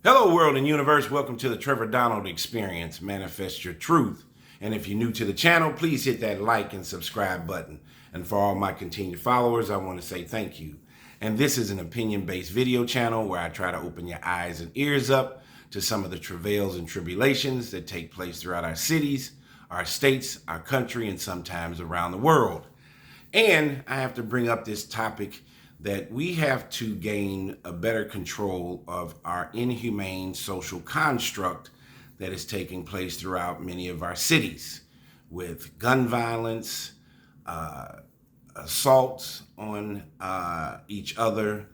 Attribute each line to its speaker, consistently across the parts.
Speaker 1: Hello, world and universe. Welcome to the Trevor Donald Experience. Manifest your truth. And if you're new to the channel, please hit that like and subscribe button. And for all my continued followers, I want to say thank you. And this is an opinion-based video channel where I try to open your eyes and ears up to some of the travails and tribulations that take place throughout our cities, our states, our country, and sometimes around the world. And I have to bring up this topic that we have to gain a better control of our inhumane social construct that is taking place throughout many of our cities with gun violence, assaults on each other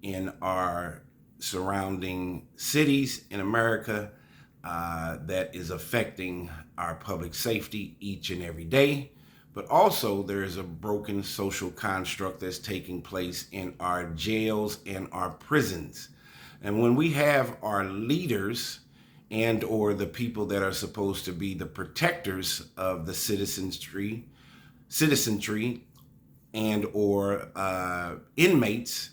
Speaker 1: in our surrounding cities in America that is affecting our public safety each and every day. But also there is a broken social construct that's taking place in our jails and our prisons. And when we have our leaders and or the people that are supposed to be the protectors of the citizenry and or inmates,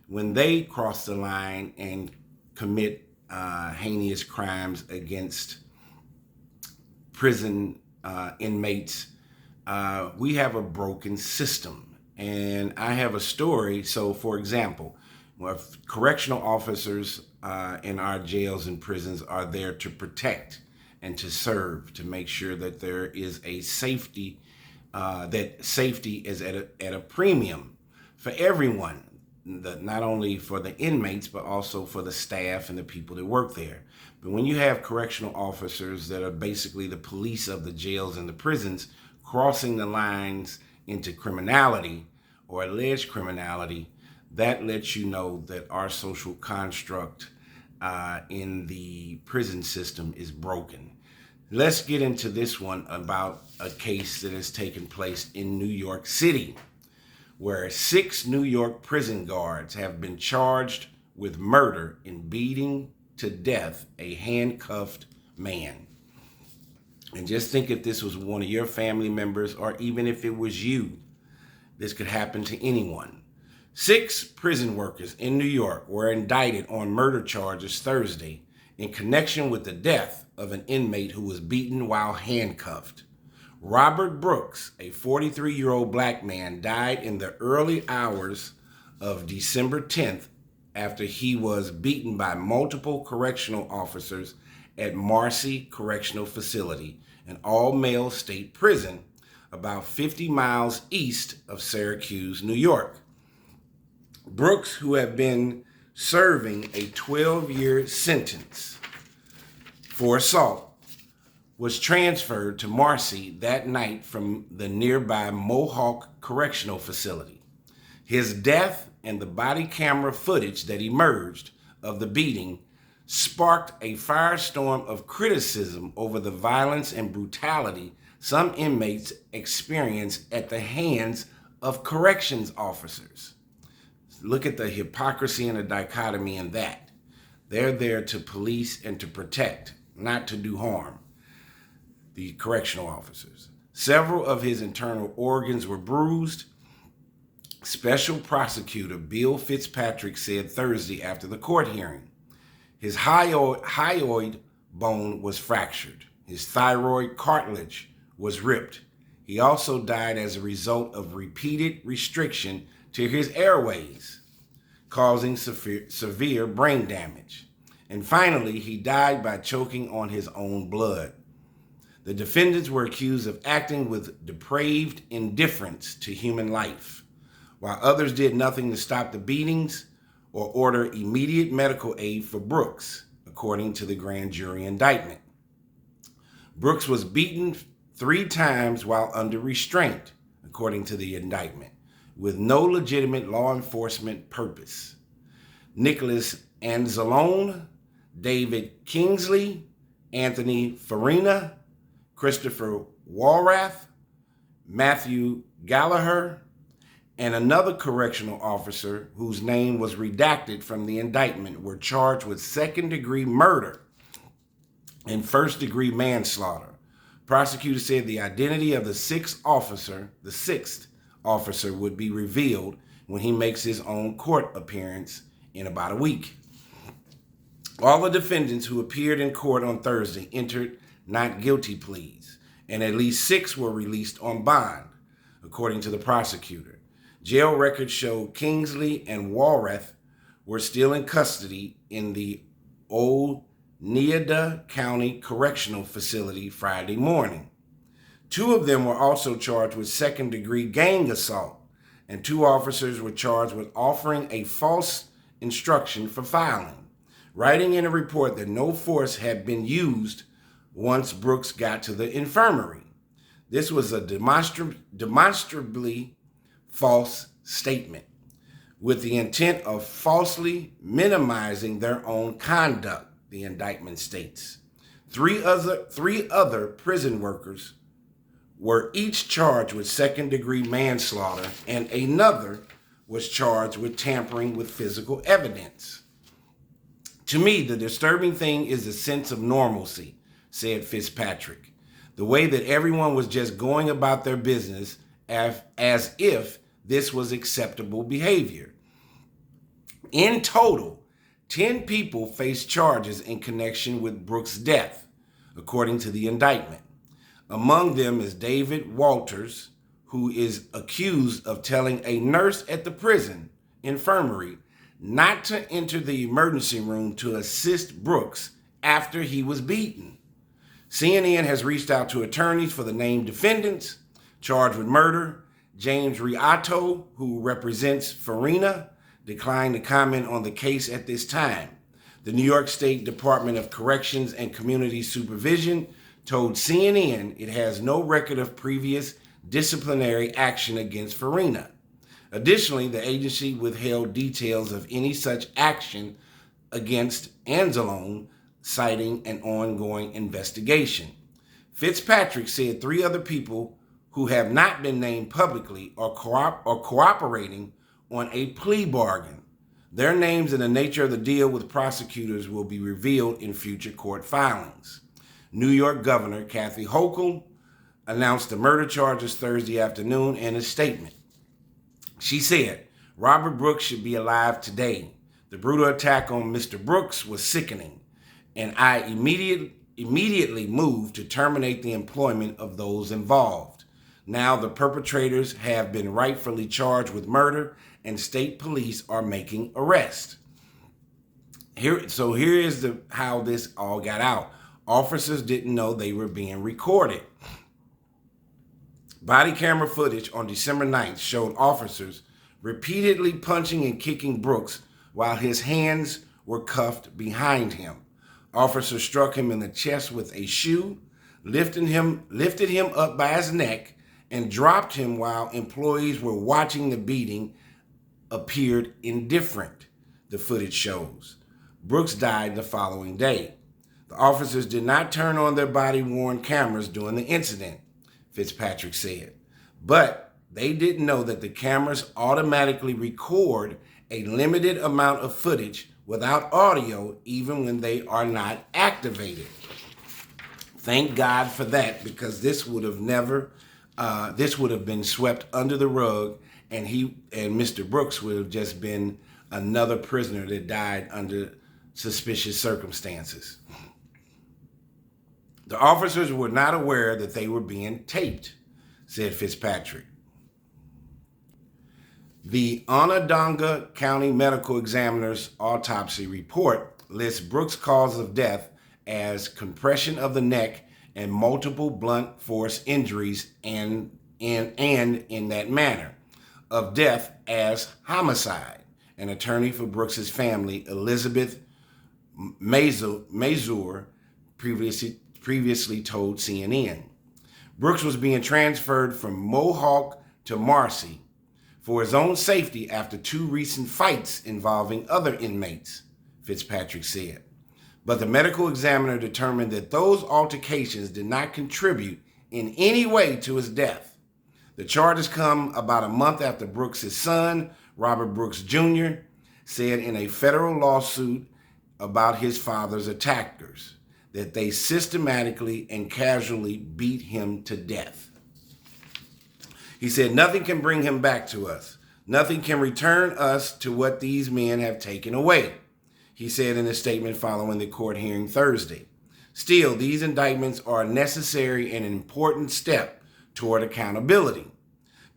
Speaker 1: when they cross the line and commit heinous crimes against prison inmates, we have a broken system. And I have a story. So for example, correctional officers in our jails and prisons are there to protect and to serve, to make sure that there is a safety, that safety is at a premium for everyone, not only for the inmates, but also for the staff and the people that work there. But when you have correctional officers that are basically the police of the jails and the prisons, crossing the lines into criminality or alleged criminality, that lets you know that our social construct in the prison system is broken. Let's get into this one about a case that has taken place in New York City, where 6 New York prison guards have been charged with murder in beating to death a handcuffed man. And just think, if this was one of your family members, or even if it was you, this could happen to anyone. 6 prison workers in New York were indicted on murder charges Thursday in connection with the death of an inmate who was beaten while handcuffed. Robert Brooks, a 43-year-old black man, died in the early hours of December 10th after he was beaten by multiple correctional officers at MARCY Correctional Facility, an all-male state prison about 50 miles east of Syracuse, New York. Brooks, who had been serving a 12-year sentence for assault, was transferred to MARCY that night from the nearby Mohawk Correctional Facility. His death and the body camera footage that emerged of the beating sparked a firestorm of criticism over the violence and brutality some inmates experience at the hands of corrections officers. Look at the hypocrisy and the dichotomy in that. They're there to police and to protect, not to do harm. The correctional officers. Several of his internal organs were bruised. Special prosecutor Bill Fitzpatrick said Thursday after the court hearing, his hyoid bone was fractured. His thyroid cartilage was ripped. He also died as a result of repeated restriction to his airways, causing severe brain damage. And finally, he died by choking on his own blood. The defendants were accused of acting with depraved indifference to human life, while others did nothing to stop the beatings or order immediate medical aid for Brooks, according to the grand jury indictment. Brooks was beaten 3 times while under restraint, according to the indictment, with no legitimate law enforcement purpose. Nicholas Anzalone, David Kingsley, Anthony Farina, Christopher Walrath, Matthew Gallagher, and another correctional officer whose name was redacted from the indictment were charged with second-degree murder and first-degree manslaughter. Prosecutors said the identity of the sixth officer would be revealed when he makes his own court appearance in about a week. All the defendants who appeared in court on Thursday entered not guilty pleas, and at least 6 were released on bond, according to the prosecutor. Jail records showed Kingsley and Walrath were still in custody in the Oneida County Correctional Facility Friday morning. 2 of them were also charged with second-degree gang assault, and 2 officers were charged with offering a false instruction for filing, writing in a report that no force had been used once Brooks got to the infirmary. This was a demonstrably false statement, with the intent of falsely minimizing their own conduct, the indictment states. 3 other prison workers were each charged with second-degree manslaughter, and another was charged with tampering with physical evidence. To me, the disturbing thing is the sense of normalcy, said Fitzpatrick. The way that everyone was just going about their business as if this was acceptable behavior. In total, 10 people faced charges in connection with Brooks' death, according to the indictment. Among them is David Walters, who is accused of telling a nurse at the prison infirmary not to enter the emergency room to assist Brooks after he was beaten. CNN has reached out to attorneys for the named defendants charged with murder. James Riato, who represents Farina, declined to comment on the case at this time. The New York State Department of Corrections and Community Supervision told CNN it has no record of previous disciplinary action against Farina. Additionally, the agency withheld details of any such action against Anzalone, citing an ongoing investigation. Fitzpatrick said 3 other people who have not been named publicly are cooperating on a plea bargain. Their names and the nature of the deal with prosecutors will be revealed in future court filings. New York Governor Kathy Hochul announced the murder charges Thursday afternoon in a statement. She said, Robert Brooks should be alive today. The brutal attack on Mr. Brooks was sickening, and I immediately moved to terminate the employment of those involved. Now the perpetrators have been rightfully charged with murder, and state police are making arrests. Here is how this all got out. Officers didn't know they were being recorded. Body camera footage on December 9th showed officers repeatedly punching and kicking Brooks while his hands were cuffed behind him. Officers struck him in the chest with a shoe, lifted him up by his neck, and dropped him while employees were watching. The beating appeared indifferent, the footage shows. Brooks died the following day. The officers did not turn on their body-worn cameras during the incident, Fitzpatrick said, but they didn't know that the cameras automatically record a limited amount of footage without audio even when they are not activated. Thank God for that, because this would have been swept under the rug, and Mr. Brooks would have just been another prisoner that died under suspicious circumstances. The officers were not aware that they were being taped, said Fitzpatrick. The Onondaga County Medical Examiner's autopsy report lists Brooks' cause of death as compression of the neck and multiple blunt force injuries, and in that manner of death as homicide. An attorney for Brooks's family, Elizabeth Mazur, previously told CNN. Brooks was being transferred from Mohawk to MARCY for his own safety after 2 recent fights involving other inmates, Fitzpatrick said. But the medical examiner determined that those altercations did not contribute in any way to his death. The charges come about a month after Brooks' son, Robert Brooks Jr., said in a federal lawsuit about his father's attackers that they systematically and casually beat him to death. He said, nothing can bring him back to us. Nothing can return us to what these men have taken away. he said in a statement following the court hearing Thursday. Still, these indictments are a necessary and important step toward accountability.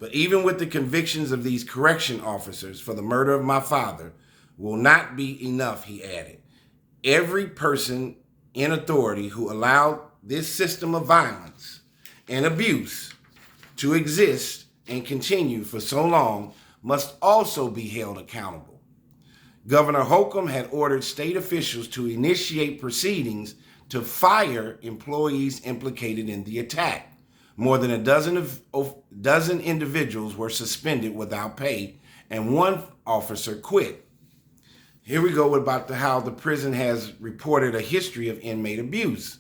Speaker 1: But even with the convictions of these correction officers for the murder of my father will not be enough, he added. Every person in authority who allowed this system of violence and abuse to exist and continue for so long must also be held accountable. Governor Holcomb had ordered state officials to initiate proceedings to fire employees implicated in the attack. More than a dozen individuals were suspended without pay, and one officer quit. Here we go about how the prison has reported a history of inmate abuse.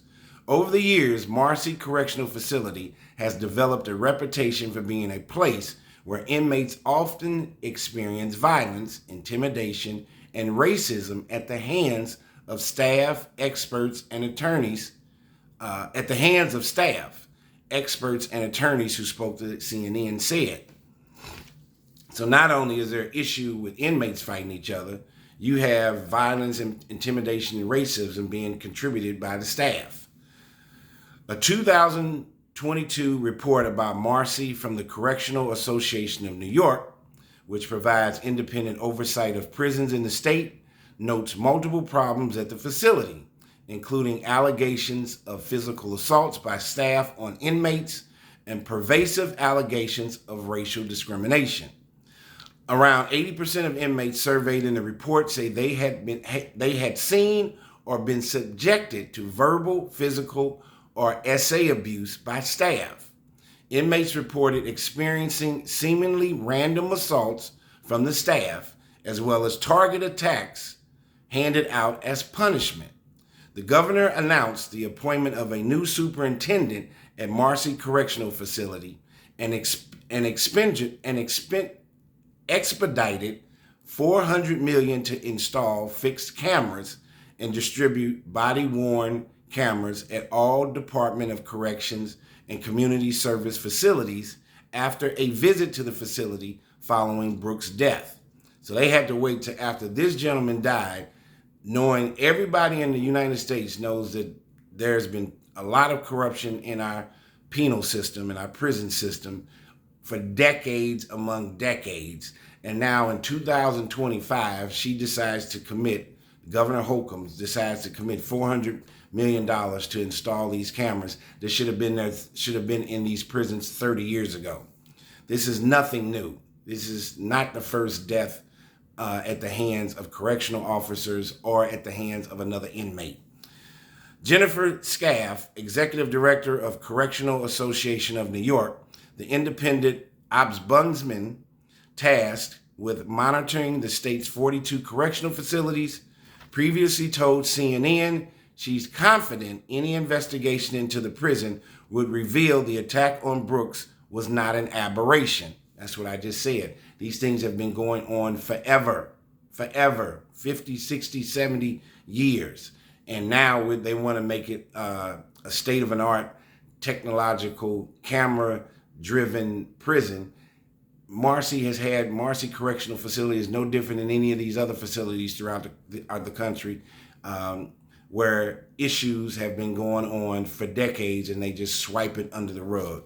Speaker 1: Over the years, MARCY Correctional Facility has developed a reputation for being a place where inmates often experience violence, intimidation, and racism at the hands of staff, experts, and attorneys, experts and attorneys who spoke to CNN said. So not only is there an issue with inmates fighting each other, you have violence, and intimidation, and racism being contributed by the staff. A 2022 report about MARCY from the Correctional Association of New York, which provides independent oversight of prisons in the state, notes multiple problems at the facility, including allegations of physical assaults by staff on inmates and pervasive allegations of racial discrimination. Around 80% of inmates surveyed in the report say they had seen or been subjected to verbal, physical, or SA abuse by staff. Inmates reported experiencing seemingly random assaults from the staff, as well as target attacks handed out as punishment. The governor announced the appointment of a new superintendent at MARCY Correctional Facility and expedited $400 million to install fixed cameras and distribute body-worn cameras at all Department of Corrections and Community Service facilities after a visit to the facility following Brooks' death. So they had to wait till after this gentleman died, knowing everybody in the United States knows that there's been a lot of corruption in our penal system and our prison system for decades among decades. And now in 2025, Governor Holcomb decides to commit $400 million to install these cameras that should have been in these prisons 30 years ago. This is nothing new. This is not the first death at the hands of correctional officers or at the hands of another inmate. Jennifer Scaff, Executive Director of Correctional Association of New York, the independent ombudsman tasked with monitoring the state's 42 correctional facilities, previously told CNN she's confident any investigation into the prison would reveal the attack on Brooks was not an aberration. That's what I just said. These things have been going on forever, 50, 60, 70 years. And now they want to make it a state-of-the-art, technological, camera-driven prison. MARCY Correctional Facility is no different than any of these other facilities throughout the country where issues have been going on for decades and they just swipe it under the rug.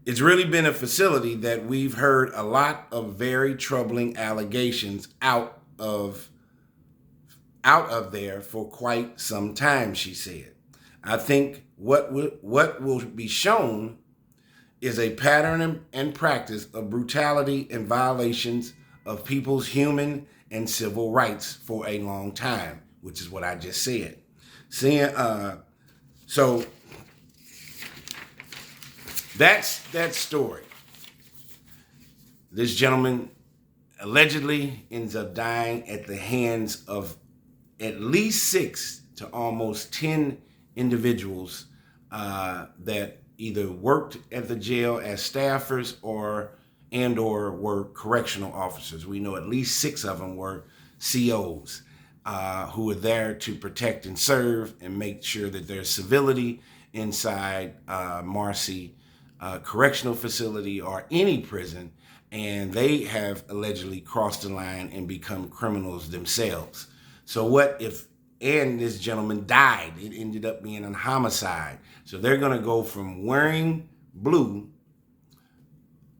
Speaker 1: It's really been a facility that we've heard a lot of very troubling allegations out of there for quite some time, she said. I think what will be shown is a pattern and practice of brutality and violations of people's human and civil rights for a long time, which is what I just said. So that's that story. This gentleman allegedly ends up dying at the hands of at least 6 to almost 10 individuals that either worked at the jail as staffers or were correctional officers. We know at least 6 of them were COs who were there to protect and serve and make sure that there's civility inside MARCY Correctional Facility or any prison. and they have allegedly crossed the line and become criminals themselves. So what if, and this gentleman died, it ended up being a homicide. So they're going to go from wearing blue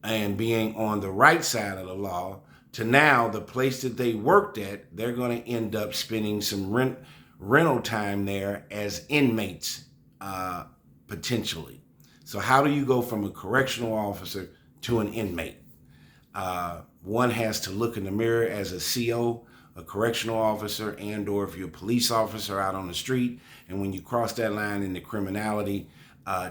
Speaker 1: and being on the right side of the law to now the place that they worked at, they're going to end up spending some rental time there as inmates, potentially. So how do you go from a correctional officer to an inmate? One has to look in the mirror as a CO, a correctional officer, and or if you're a police officer out on the street, and when you cross that line into criminality,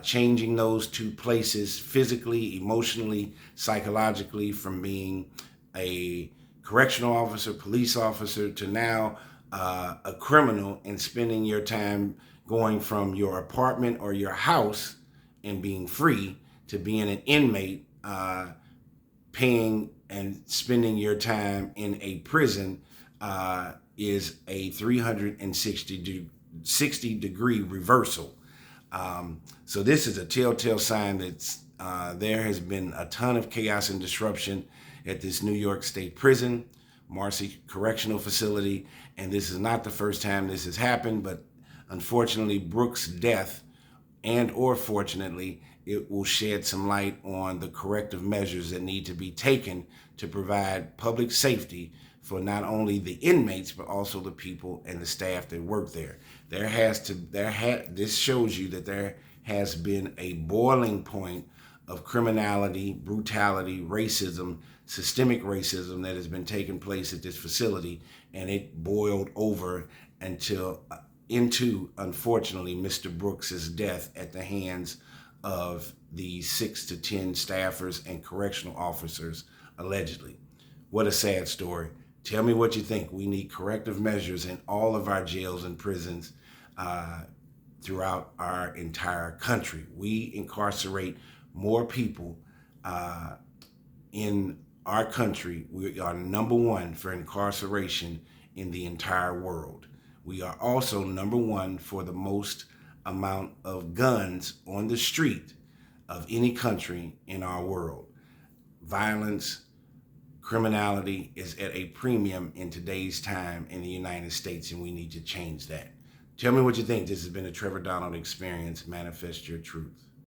Speaker 1: changing those two places physically, emotionally, psychologically, from being a correctional officer, police officer, to now a criminal, and spending your time going from your apartment or your house and being free to being an inmate, paying and spending your time in a prison, is a 360-degree reversal. So this is a telltale sign that there has been a ton of chaos and disruption at this New York State prison, MARCY Correctional Facility, and this is not the first time this has happened, but unfortunately Brooks' death, and or fortunately, it will shed some light on the corrective measures that need to be taken to provide public safety for not only the inmates, but also the people and the staff that work there. This shows you that there has been a boiling point of criminality, brutality, racism, systemic racism that has been taking place at this facility, and it boiled over into, unfortunately, Mr. Brooks's death at the hands of the 6 to 10 staffers and correctional officers, allegedly. What a sad story. Tell me what you think. We need corrective measures in all of our jails and prisons throughout our entire country. We incarcerate more people in our country. We are number one for incarceration in the entire world. We are also number one for the most amount of guns on the street of any country in our world. Violence, criminality is at a premium in today's time in the United States, and we need to change that. Tell me what you think. This has been a Trevor Donald Experience. Manifest your truth.